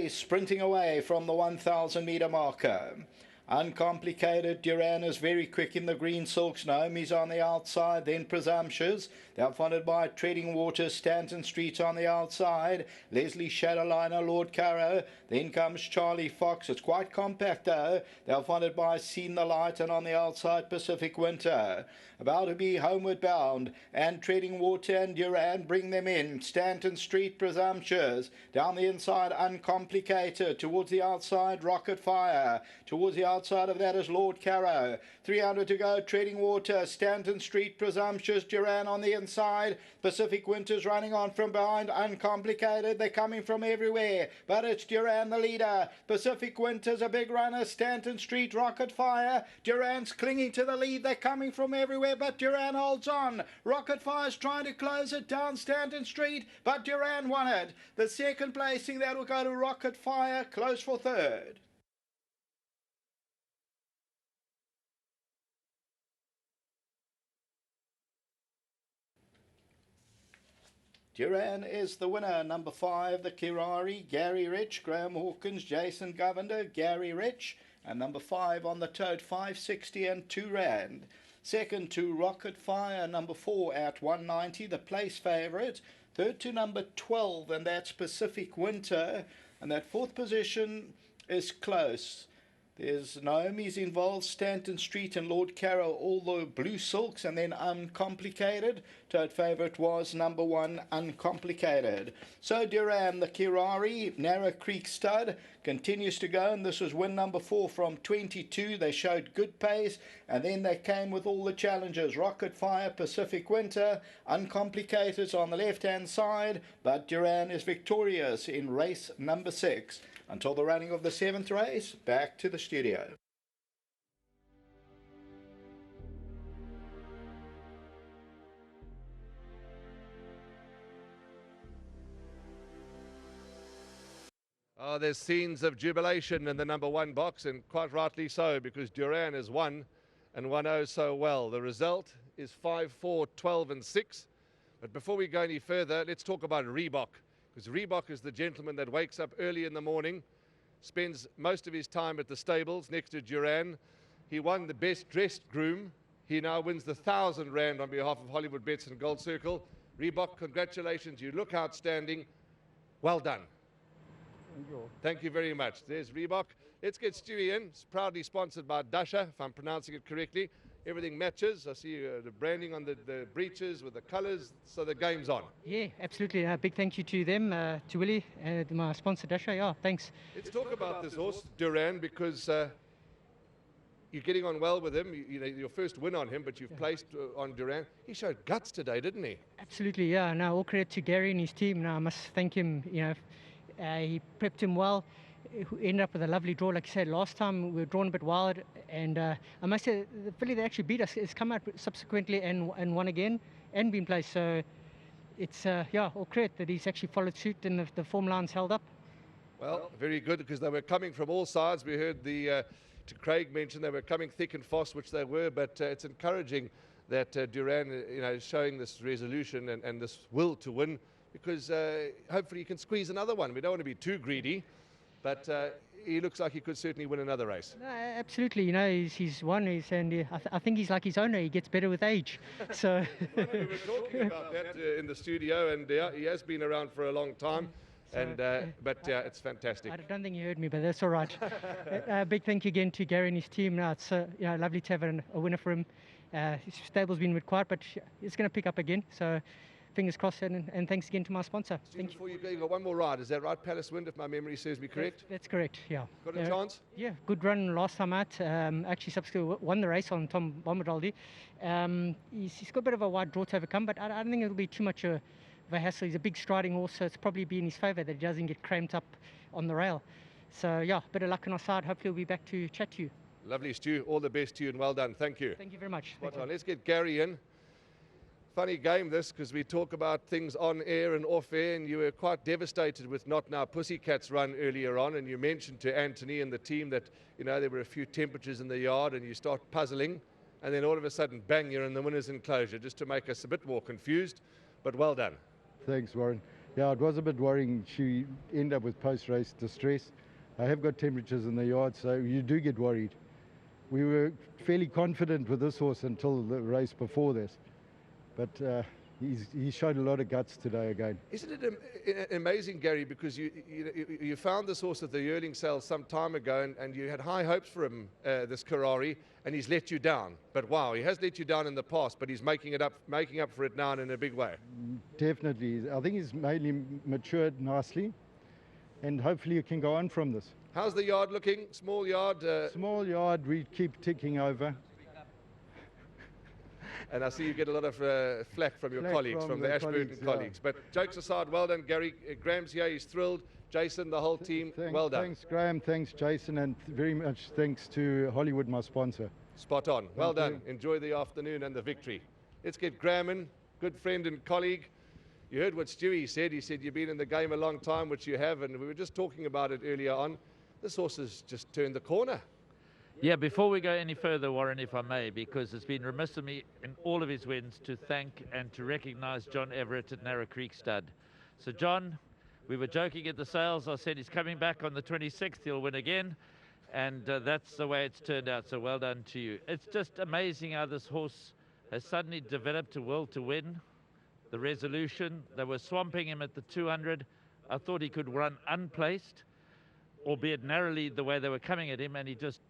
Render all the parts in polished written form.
Sprinting away from the 1,000-meter marker. Uncomplicated, DURAN is very quick in the green silks. Naomi's on the outside, then Presumptuous. They're followed by Treading Water, Stanton Street on the outside. Leslie Shadowliner, Lord Carrow. Then comes Charlie Fox. It's quite compact though. They're followed by Seen the Light, and on the outside Pacific Winter. About to be homeward bound, and Treading Water and DURAN bring them in. Stanton Street, Presumptuous. Down the inside, Uncomplicated. Towards the outside, Rocket Fire. Towards the outside of that is Lord Carrow. 300 to go, Treading Water, Stanton Street, Presumptuous, DURAN on the inside. Pacific Winter's running on from behind. Uncomplicated, they're coming from everywhere, but it's DURAN the leader. Pacific Winter's a big runner. Stanton Street, Rocket Fire. DURAN's clinging to the lead. They're coming from everywhere, but DURAN holds on. Rocket Fire's trying to close it down Stanton Street, but DURAN won it. The second placing, that will go to Rocket Fire, close for third. DURAN is the winner. Number 5, the Kirari, Gary Rich, Graham Hawkins, Jason Govender, Gary Rich. And number 5 on the tote, 560 and 2 rand. Second to Rocket Fire, number 4 at 190, the place favourite. Third to number 12, and that's Pacific Winter. And that fourth position is close. There's Naomi's involved, Stanton Street and Lord Carrow, all the blue silks, and then Uncomplicated. Tote favourite was number 1, Uncomplicated. So DURAN, the Kirari, Narrow Creek stud, continues to go, and this was win number 4 from 22. They showed good pace, and then they came with all the challenges. Rocket Fire, Pacific Winter, Uncomplicated on the left-hand side, but DURAN is victorious in race number 6. Until the running of the 7th race, back to the studio. Oh, there's scenes of jubilation in the number 1 box, and quite rightly so, because DURAN has won and won oh so well. The result is 5, 4, 12 and 6. But before we go any further, let's talk about Reebok. Because Reebok is the gentleman that wakes up early in the morning, spends most of his time at the stables next to DURAN. He won the best dressed groom. He now wins the 1,000 rand on behalf of Hollywoodbets and Gold Circle. Reebok, congratulations. You look outstanding. Well done. Thank you very much. There's Reebok. Let's get Stewie in. It's proudly sponsored by Dasha, if I'm pronouncing it correctly. Everything matches. I see the branding on the breeches with the colours, so the game's on. Yeah, absolutely. A big thank you to them, to Willie, my sponsor Dasha. Yeah, thanks. Let's talk about this horse, DURAN, because you're getting on well with him. You know, your first win on him, but you've placed on DURAN. He showed guts today, didn't he? Absolutely, yeah. No, all credit to Gary and his team. No, I must thank him. You know, he prepped him well. Ended up with a lovely draw, like you said. Last time we were drawn a bit wild, and I must say the filly that actually beat us has come out subsequently and won again and been placed. So it's yeah, all credit that he's actually followed suit and the form line's held up. Well, very good, because they were coming from all sides. We heard to Craig mention they were coming thick and fast, which they were, but it's encouraging that DURAN, you know, is showing this resolution and this will to win, because hopefully he can squeeze another one. We don't want to be too greedy. But he looks like he could certainly win another race. No, absolutely. You know, he's won. I think he's like his owner. He gets better with age. So we were talking about that in the studio, and he has been around for a long time. So, but it's fantastic. I don't think you heard me, but that's all right. Big thank you again to Gary and his team. Now it's you know, lovely to have a winner for him. His stable's been a bit quiet, but it's going to pick up again. So fingers crossed, and thanks again to my sponsor. Stephen, before you go, you've got one more ride. Is that right, Palace Wind, if my memory serves me correct? That's correct, yeah. Got a chance? Yeah, good run last time out. Actually subsequently won the race on Tom Bombadildi. He's got a bit of a wide draw to overcome, but I don't think it'll be too much of a hassle. He's a big striding horse, so it's probably be in his favour that he doesn't get cramped up on the rail. So yeah, bit of luck on our side. Hopefully we'll be back to chat to you. Lovely, Stu. All the best to you, and well done. Thank you. Thank you very much. Let's get Gary in. Funny game this, because we talk about things on air and off air, and you were quite devastated with Not Now Pussycats run earlier on, and you mentioned to Anthony and the team that, you know, there were a few temperatures in the yard, and you start puzzling, and then all of a sudden, bang, you're in the winner's enclosure, just to make us a bit more confused, but well done. Thanks, Warren. Yeah, it was a bit worrying. She ended up with post-race distress. I have got temperatures in the yard, so you do get worried. We were fairly confident with this horse until the race before this, but he showed a lot of guts today again. Isn't it amazing, Gary, because you found this horse at the yearling sale some time ago, and you had high hopes for him, this Karari, and he's let you down. But wow, he has let you down in the past, but he's making up for it now in a big way. Definitely. I think he's mainly matured nicely, and hopefully he can go on from this. How's the yard looking? Small yard? Small yard, we keep ticking over. And I see you get a lot of flack from your colleagues, from the Ashburton colleagues. But jokes aside, well done, Gary. Graham's here, he's thrilled. Jason, the whole team, well done. Thanks, Graham. Thanks, Jason. And very much thanks to Hollywood, my sponsor. Spot on. Well done. Enjoy the afternoon and the victory. Let's get Graham in, good friend and colleague. You heard what Stewie said. He said you've been in the game a long time, which you have, and we were just talking about it earlier on. This horse has just turned the corner. Yeah, before we go any further, Warren, if I may, because it's been remiss of me in all of his wins to thank and to recognise John Everett at Narrow Creek Stud. So, John, we were joking at the sales. I said he's coming back on the 26th. He'll win again. And that's the way it's turned out. So well done to you. It's just amazing how this horse has suddenly developed a will to win. The resolution, they were swamping him at the 200. I thought he could run unplaced, albeit narrowly the way they were coming at him, and he just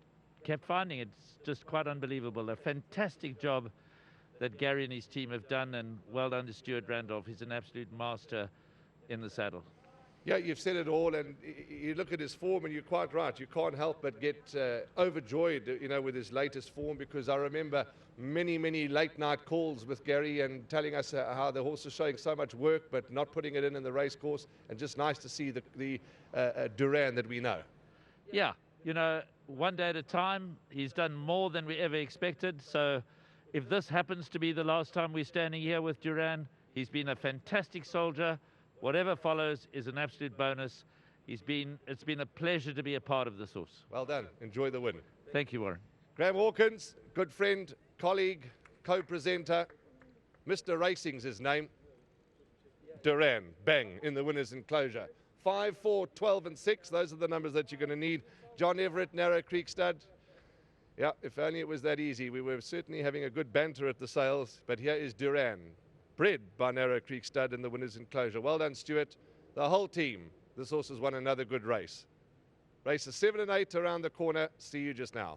kept finding it. It's just quite unbelievable. A fantastic job that Gary and his team have done, and well done to Stuart Randolph. He's an absolute master in the saddle. Yeah, you've said it all, and you look at his form, and you're quite right. You can't help but get overjoyed, you know, with his latest form, because I remember many, many late-night calls with Gary and telling us how the horse is showing so much work, but not putting it in the race course, and just nice to see the DURAN that we know. Yeah, you know, one day at a time. He's done more than we ever expected. So if this happens to be the last time we're standing here with DURAN, he's been a fantastic soldier. Whatever follows is an absolute bonus. It's been a pleasure to be a part of this horse. Well done. Enjoy the win. Thank you, Warren. Graham Hawkins, good friend, colleague, co-presenter. Mr. Racing's his name. DURAN, bang, in the winner's enclosure. 5, 4, 12 and 6. Those are the numbers that you're going to need. John Everett, Narrow Creek Stud. Yeah, if only it was that easy. We were certainly having a good banter at the sales, but here is DURAN, bred by Narrow Creek Stud in the winner's enclosure. Well done, Stuart. The whole team. This horse has won another good race. Races 7 and 8 around the corner. See you just now.